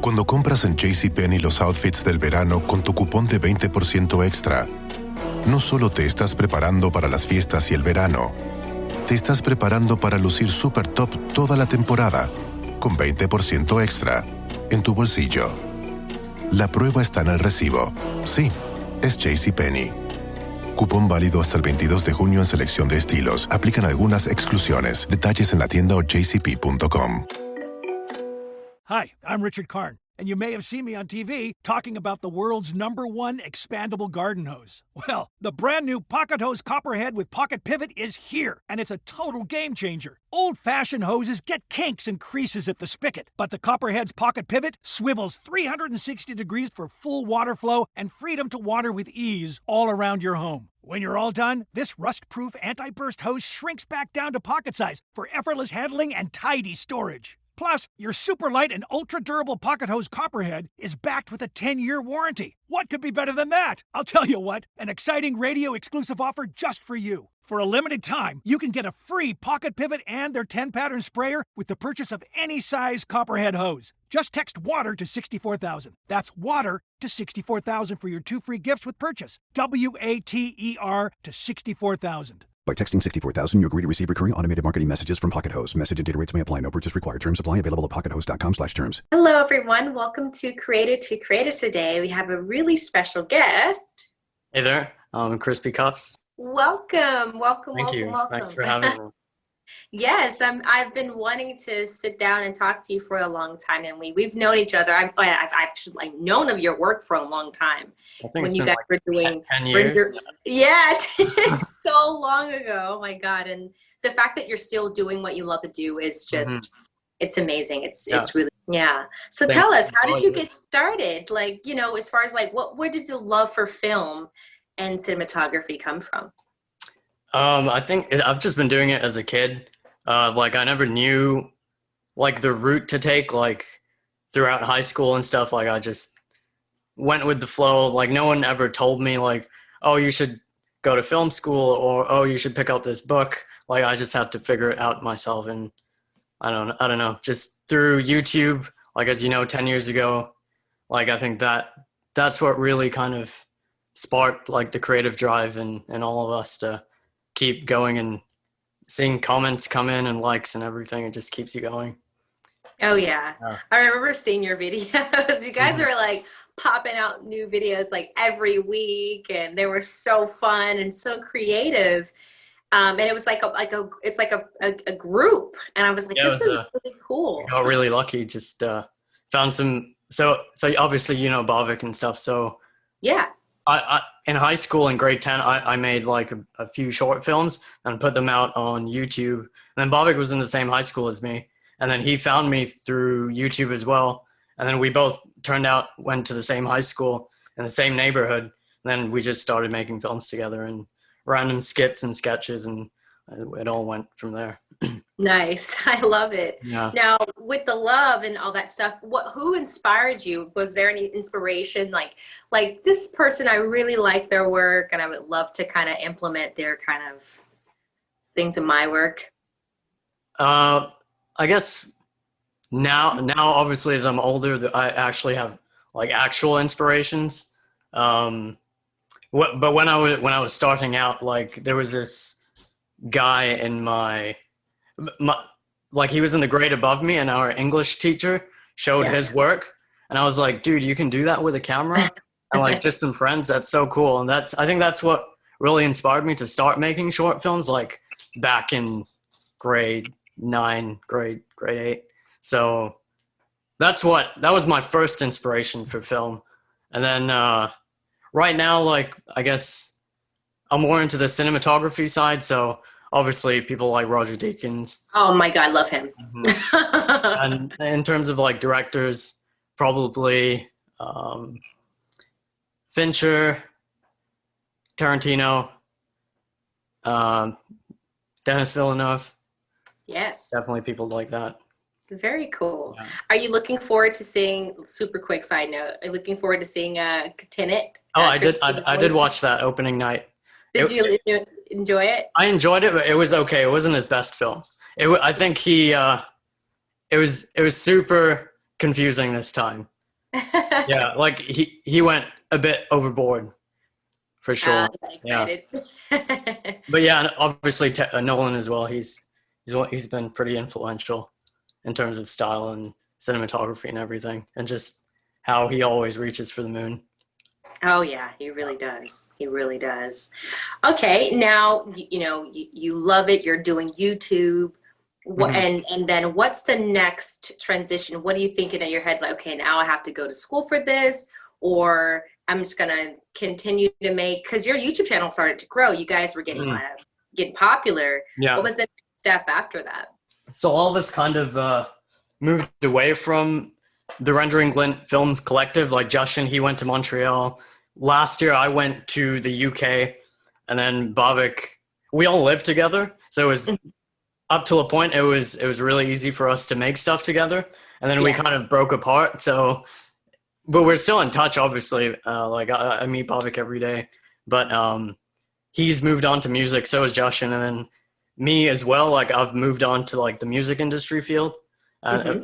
Cuando compras en JCPenney los outfits del verano con tu cupón de 20% extra, no solo te estás preparando para las fiestas y el verano, te estás preparando para lucir super top toda la temporada con 20% extra en tu bolsillo. La prueba está en el recibo. Sí, es JCPenney. Cupón válido hasta el 22 de junio en selección de estilos. Aplican algunas exclusiones. Detalles en la tienda o jcp.com. Hi, I'm Richard Karn, and you may have seen me on TV talking about the world's #1 expandable garden hose. Well, the brand new Pocket Hose Copperhead with Pocket Pivot is here, and it's a total game changer. Old-fashioned hoses get kinks and creases at the spigot, but the Copperhead's Pocket Pivot swivels 360 degrees for full water flow and freedom to water with ease all around your home. When you're all done, this rust-proof anti-burst hose shrinks back down to pocket size for effortless handling and tidy storage. Plus, your super light and ultra-durable Pocket Hose Copperhead is backed with a 10-year warranty. What could be better than that? I'll tell you what, an exciting radio-exclusive offer just for you. For a limited time, you can get a free Pocket Pivot and their 10-pattern sprayer with the purchase of any size Copperhead hose. Just text WATER to 64,000. That's WATER to 64,000 for your 2 free gifts with purchase. WATER to 64,000. By texting 64,000, you agree to receive recurring automated marketing messages from Pocket Hose. Message and data rates may apply. No purchase required. Terms apply. Available at pockethose.com/terms. Hello, everyone. Welcome to Creators today. We have a really special guest. Hey there. Crispy Cuffs. Welcome. Thank you. Thanks for having me. Yes, I've been wanting to sit down and talk to you for a long time, and we've known each other. I've actually known of your work for a long time. I think when you guys were doing 10 years. Yeah, it's so long ago. Oh my God! And the fact that you're still doing what you love to do is just it's amazing. It's really So tell us, how did you get started? Like, you know, as far as like where did the love for film and cinematography come from? I think I've just been doing it as a kid. Like I never knew like the route to take, like throughout high school and stuff. Like I just went with the flow. Like no one ever told me like, oh, you should go to film school or, oh, you should pick up this book. Like I just have to figure it out myself. And I don't know, just through YouTube, like, as you know, 10 years ago, like, I think that's what really kind of sparked like the creative drive and all of us to keep going, and seeing comments come in and likes and everything. It just keeps you going. Oh yeah. I remember seeing your videos. You guys were like popping out new videos like every week, and they were so fun and so creative. And it was like a group, and I was like, this is really cool. Got really lucky. Just found some. So obviously, you know, Bavik and stuff. So yeah. I in high school in grade 10, I made like a few short films and put them out on YouTube. And then Bavik was in the same high school as me, and then he found me through YouTube as well. And then we both went to the same high school in the same neighborhood. And then we just started making films together and random skits and sketches, and it all went from there. Nice. I love it. Yeah. Now, with the love and all that stuff, who inspired you? Was there any inspiration? Like this person, I really like their work, and I would love to kind of implement their kind of things in my work. I guess now obviously as I'm older, I actually have like actual inspirations. But when I was starting out, like there was this guy in my like he was in the grade above me, and our English teacher showed his work, and I was like, dude, you can do that with a camera? And like just some friends, that's so cool. And I think that's what really inspired me to start making short films, like back in grade 9, grade 8. So that was my first inspiration for film. And then right now, like, I guess I'm more into the cinematography side. So obviously people like Roger Deakins. Oh my God, love him. And in terms of like directors, probably Fincher, Tarantino, Denis Villeneuve. Yes. Definitely people like that. Very cool. Yeah. Are you looking forward to seeing, super quick side note, are you looking forward to seeing Tenet? Oh, I did watch that opening night. Did you enjoy it? I enjoyed it, but it was okay. It wasn't his best film. I think it was super confusing this time. Yeah, like he went a bit overboard for sure. Yeah, Excited. but yeah, and obviously Nolan as well. He's been pretty influential in terms of style and cinematography and everything, and just how he always reaches for the moon. Oh yeah, he really does. He really does. Okay, now you love it. You're doing YouTube. What Mhm. and then what's the next transition? What are you thinking in your head? Like, okay, now I have to go to school for this, or I'm just gonna continue to make, because your YouTube channel started to grow. You guys were getting Mhm. getting popular. What Yeah. was the next step after that? So all this kind of moved away from the Rendering Glint Films Collective. Like Justin, he went to Montreal. Last year, I went to the UK, and then Bavik. We all lived together, so it was up to a point. It was really easy for us to make stuff together, and then we Yeah. kind of broke apart. So, but we're still in touch, obviously. Like I meet Bavik every day, but he's moved on to music. So is Justin, and then me as well. Like I've moved on to like the music industry field,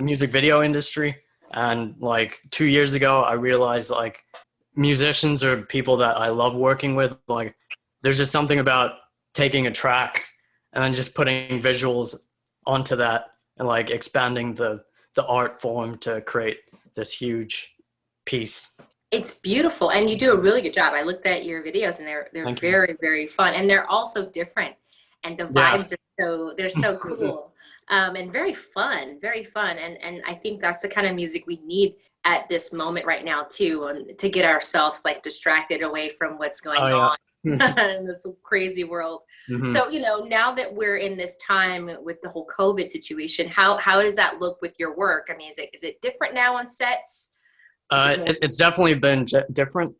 music video industry. And like 2 years ago, I realized like musicians are people that I love working with. Like there's just something about taking a track and then just putting visuals onto that and like expanding the art form to create this huge piece. It's beautiful, and you do a really good job. I looked at your videos, and they're Thank you. very, very fun, and they're also different, and the Yeah. vibes are they're so cool, and very fun, very fun. And I think that's the kind of music we need at this moment right now too, to get ourselves like distracted away from what's going Oh yeah. on in this crazy world. Mhm. So now that we're in this time with the whole COVID situation, how does that look with your work? I mean, is it different now on sets? It's definitely been different.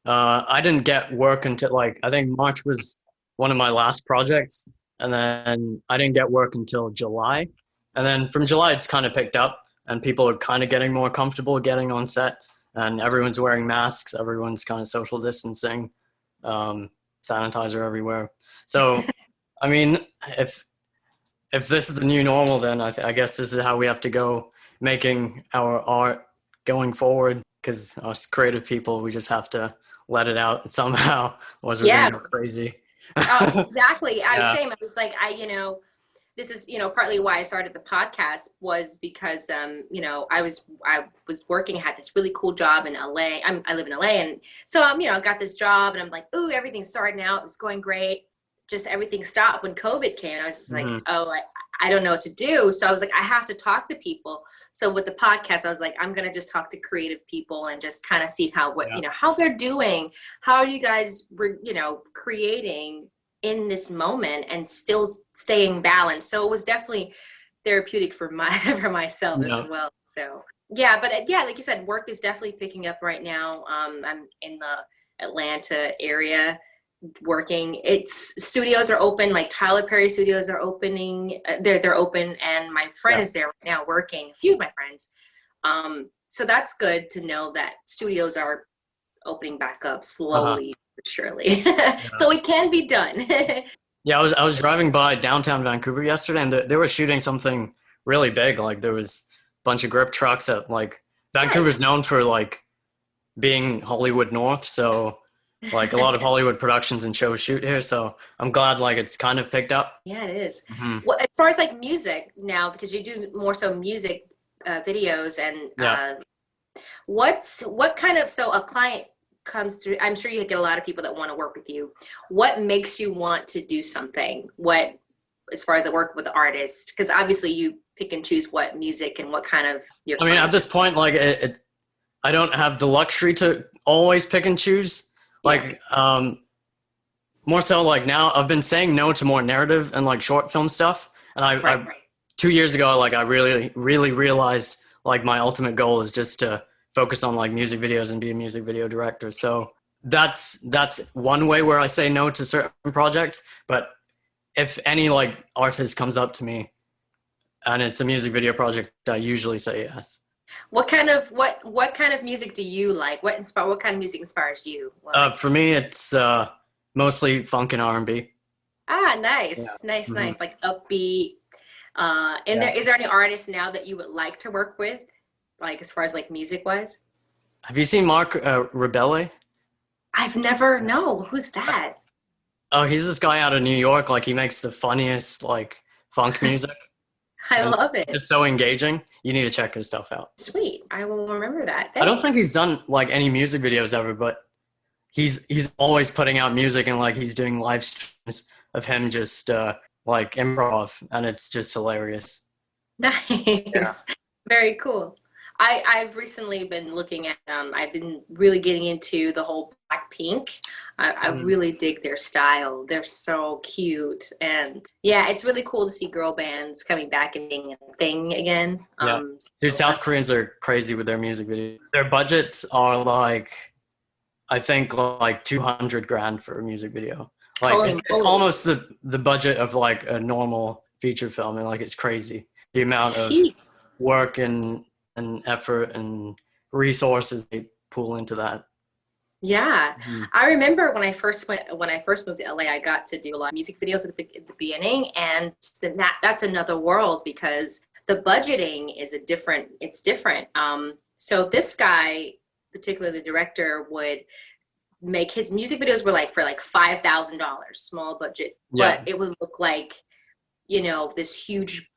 I didn't get work until like I think March was one of my last projects, and then I didn't get work until July, and then from July it's kind of picked up, and people are kind of getting more comfortable getting on set, and everyone's wearing masks, everyone's kind of social distancing, sanitizer everywhere. So, I mean, if this is the new normal, then I guess this is how we have to go making our art going forward, because us creative people, we just have to let it out somehow, otherwise we're Yeah. gonna go crazy. Oh, exactly. I was Yeah. saying, I was like, this is, partly why I started the podcast was because, I was working, I had this really cool job in LA. I live in LA. And so, I got this job and I'm like, ooh, everything's starting out. It's going great. Just everything stopped when COVID came. I was just like, oh, I don't know what to do. So I was like, I have to talk to people. So with the podcast, I was like, I'm going to just talk to creative people and just kind of see how they're doing. How are you guys, creating in this moment and still staying balanced? So it was definitely therapeutic for myself as well. So yeah, but yeah, like you said, work is definitely picking up right now. I'm in the Atlanta area working. It's studios are open, like Tyler Perry studios are opening. They're open, and my friend is there right now working. A few of my friends. So that's good to know that studios are opening back up slowly but surely. So it can be done. Yeah, I was driving by downtown Vancouver yesterday, and they were shooting something really big. Like there was a bunch of grip trucks at like Vancouver's known for like being Hollywood North, so like a lot of Hollywood productions and shows shoot here. So I'm glad like it's kind of picked up. Yeah, it is. Mm-hmm. Well, as far as like music now, because you do more so music videos, and what kind of, so a client comes through, I'm sure you get a lot of people that want to work with you. What makes you want to do something? What, as far as the work with the artist, because obviously you pick and choose what music and what kind of your I mean, at this point, like I don't have the luxury to always pick and choose. Like, more so like now I've been saying no to more narrative and like short film stuff. And I 2 years ago, like I really, really realized like my ultimate goal is just to focus on like music videos and be a music video director. So that's one way where I say no to certain projects. But if any like artist comes up to me and it's a music video project, I usually say yes. What kind of music do you like? What kind of music inspires you? For me, it's mostly funk and R&B. Ah, nice, nice. Like upbeat. Is there any artists now that you would like to work with, like as far as like music wise? Have you seen Mark Rebelli? I've never, no, who's that? Oh, he's this guy out of New York. Like he makes the funniest like funk music. I And love it. it's so engaging. You need to check his stuff out. Sweet. I will remember that. Thanks. I don't think he's done like any music videos ever, but he's always putting out music and like he's doing live streams of him just like improv, and it's just hilarious. Nice. Yeah. Very cool. I've recently been looking at I've been really getting into the whole Blackpink. I really dig their style. They're so cute, and yeah, it's really cool to see girl bands coming back and being a thing again. Yeah. Dude, South Koreans are crazy with their music videos. Their budgets are like, I think like 200 grand for a music video. Like it's almost the budget of like a normal feature film, and like it's crazy the amount of work and effort and resources they pull into that. Yeah. I remember when I first moved to LA, I got to do a lot of music videos at the beginning, and that's another world because the budgeting is different. So this guy, particularly the director, would make his music videos were like for like $5,000, small budget, but it would look like, you know, this huge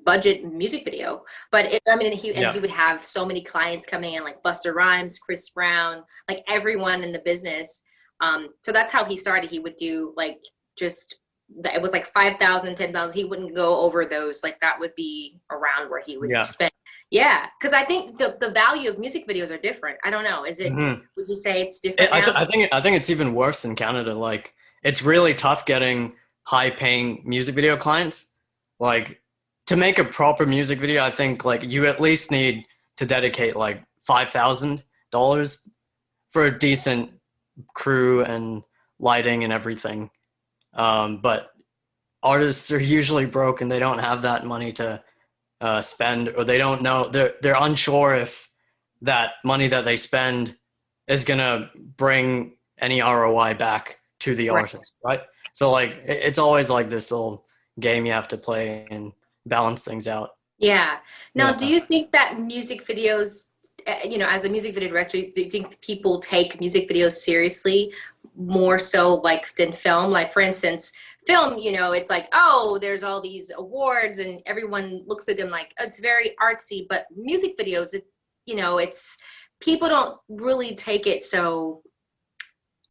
budget music video. But he would have so many clients coming in, like Busta Rhymes, Chris Brown, like everyone in the business. So that's how he started. He would do like it was like 5,000, 10,000. He wouldn't go over those. Like that would be around where he would spend. Yeah, because I think the value of music videos are different. I don't know. Is it? Would you say it's different? I think it's even worse in Canada. Like it's really tough getting high-paying music video clients. Like to make a proper music video, I think like you at least need to dedicate like $5,000 for a decent crew and lighting and everything. But artists are usually broke and they don't have that money to spend, or they don't know, they're unsure if that money that they spend is gonna bring any ROI back to the artist, right? So like it's always like this little game you have to play and balance things out. Yeah. Now, do you think that music videos, you know, as a music video director, do you think people take music videos seriously more so like than film? Like for instance, film, you know, it's like, oh, there's all these awards and everyone looks at them like, oh, it's very artsy, but music videos, you know, it's people don't really take it. So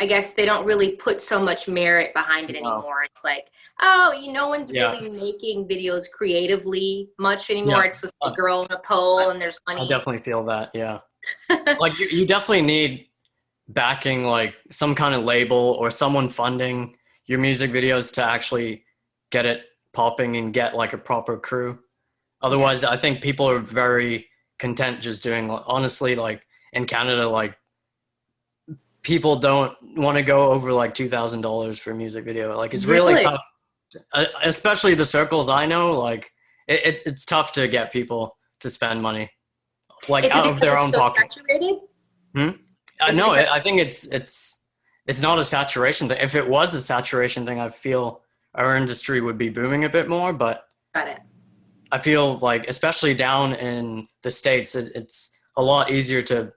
I guess they don't really put so much merit behind it anymore. It's like, oh, no one's really making videos creatively much anymore. It's just a girl in a pole and there's money. I definitely feel that. Yeah. Like you definitely need backing, like some kind of label or someone funding your music videos to actually get it popping and get like a proper crew. Otherwise, I think people are very content just doing, honestly, like in Canada, like people don't want to go over like $2,000 for a music video. Like it's really tough, especially the circles I know, like it's tough to get people to spend money like out of their own pocket. No, I think it's not a saturation thing. If it was a saturation thing, I feel our industry would be booming a bit more, but I feel like, especially down in the States, it's a lot easier to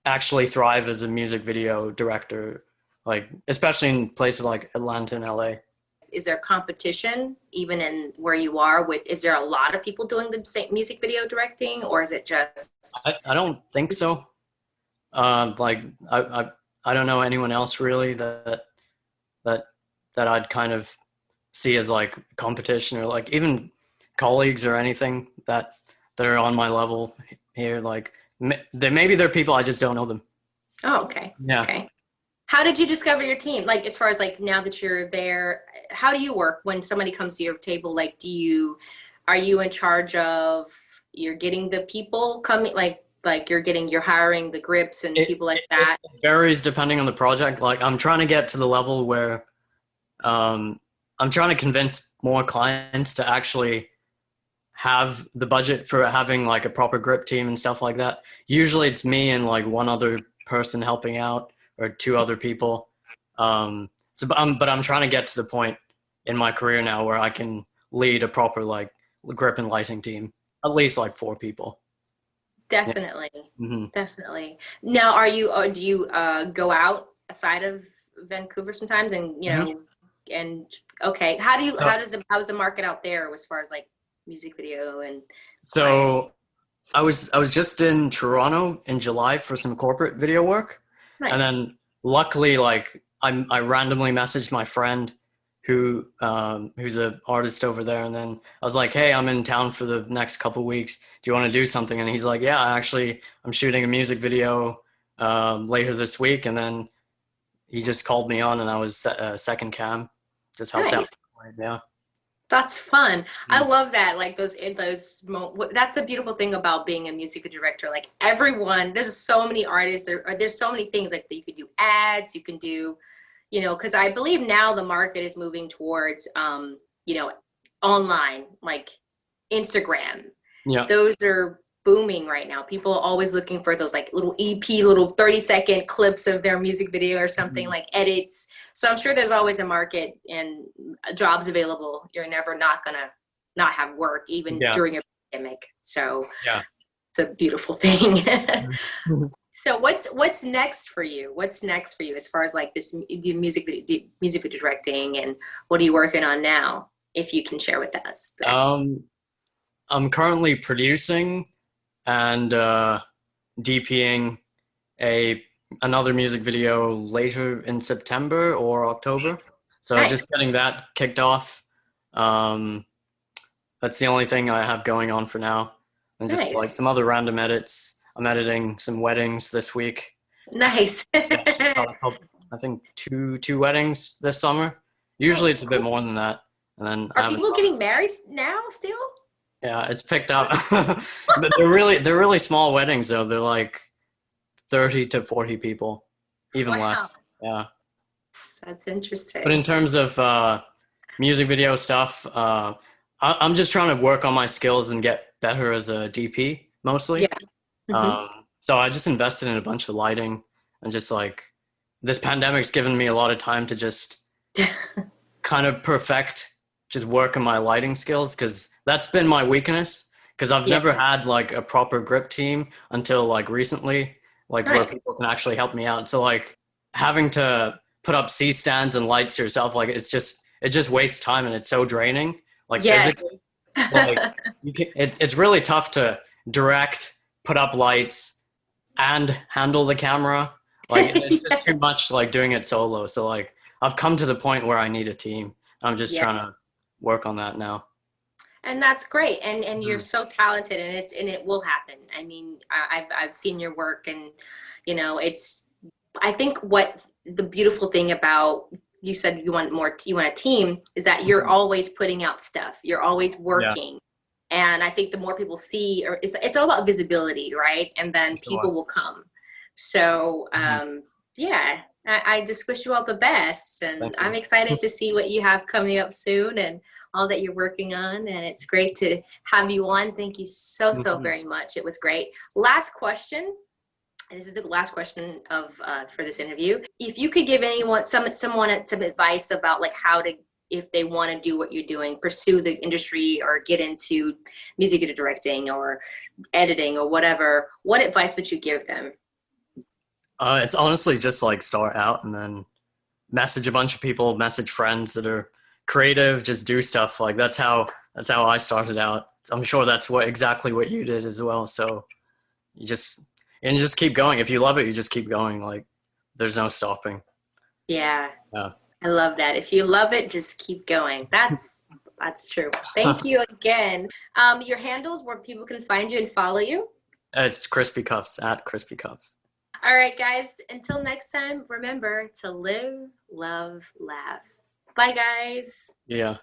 actually thrive as a music video director, like especially in places like Atlanta and LA. Is there competition even in where you are? Is there a lot of people doing the same music video directing, or is it just? I don't think so. Like I don't know anyone else really that I'd kind of see as like competition, or like even colleagues or anything that are on my level here. Like maybe they're people, I just don't know them. Oh, okay. Yeah. Okay. How did you discover your team? Like, as far as like now that you're there, how do you work when somebody comes to your table? Like, are you in charge of, you're getting the people coming, like you're hiring the grips and people like that? It varies depending on the project. Like I'm trying to get to the level where I'm trying to convince more clients to actually have the budget for having like a proper grip team and stuff like that. Usually it's me and like one other person helping out, or two other people. But I'm trying to get to the point in my career now where I can lead a proper like grip and lighting team, at least like 4 people. Definitely. Yeah. Definitely. Now, are you, or do you go out aside of Vancouver sometimes and, and okay, how's the market out there as far as like music video and clients? So I was just in Toronto in July for some corporate video work, and Nice. then luckily, like I randomly messaged my friend who's an artist over there, and then I was like, hey, I'm in town for the next couple weeks. Do you want to do something? And he's like, yeah, I'm shooting a music video later this week, and then he just called me on, and I was second cam, just helped Nice. out. Yeah. That's fun. I Mm. love that. Like that's the beautiful thing about being a music director. Like everyone, there's so many artists. There's so many things like that you could do ads. You can do, because I believe now the market is moving towards, online, like Instagram. Yeah. Those are booming right now. People are always looking for those like little EP, little 30-second clips of their music video or something, like edits. So I'm sure there's always a market and jobs available. You're never not gonna not have work, even during a pandemic. So Yeah. it's a beautiful thing. Mhm. So what's next for you? What's next for you as far as like this music video directing, and what are you working on now? If you can share with us that. I'm currently producing and DPing another music video later in September or October. So Nice. just getting that kicked off. That's the only thing I have going on for now. And just like Nice. some other random edits. I'm editing some weddings this week. Nice. I think two weddings this summer. Usually it's a bit Cool. more than that. And then I Are haven't. people getting married now still? Yeah, it's picked up. But they're really small weddings though. They're like 30 to 40 people, even Wow. less. Yeah. That's interesting. But in terms of music video stuff, I'm just trying to work on my skills and get better as a DP mostly. Yeah. Mm-hmm. So I just invested in a bunch of lighting, and just like this pandemic's given me a lot of time to just kind of perfect, just work on my lighting skills, because that's been my weakness, because I've never had like a proper grip team until like recently, like where people can actually help me out. So like having to put up C stands and lights yourself, like it just wastes time and it's so draining. Like physically, like it's really tough to direct, put up lights, and handle the camera. Like it's just too much like doing it solo. So like I've come to the point where I need a team. I'm just trying to work on that now. And that's great. And you're so talented, and it will happen. I mean, I've seen your work, and I think what the beautiful thing about, you said you want a team, is that you're always putting out stuff. You're always working. And I think the more people see, or it's all about visibility, right? And then people will come. So I just wish you all the best, and I'm excited to see what you have coming up soon and all that you're working on. And it's great to have you on. Thank you so very much. It was great. Last question. And this is the last question of for this interview. If you could give anyone some advice about like how to, if they want to do what you're doing, pursue the industry or get into music video directing or editing or whatever, what advice would you give them? It's honestly just like start out and then message a bunch of people, message friends that are creative, just do stuff. Like that's how I started out. I'm sure that's exactly what you did as well. So you just keep going. If you love it, you just keep going. Like there's no stopping. Yeah. I love that. If you love it, just keep going. That's true. Thank you again. Your handles where people can find you and follow you? It's Crispy Cuffs, at Crispy Cuffs. All right, guys. Until next time, remember to live, love, laugh. Bye, guys. Yeah.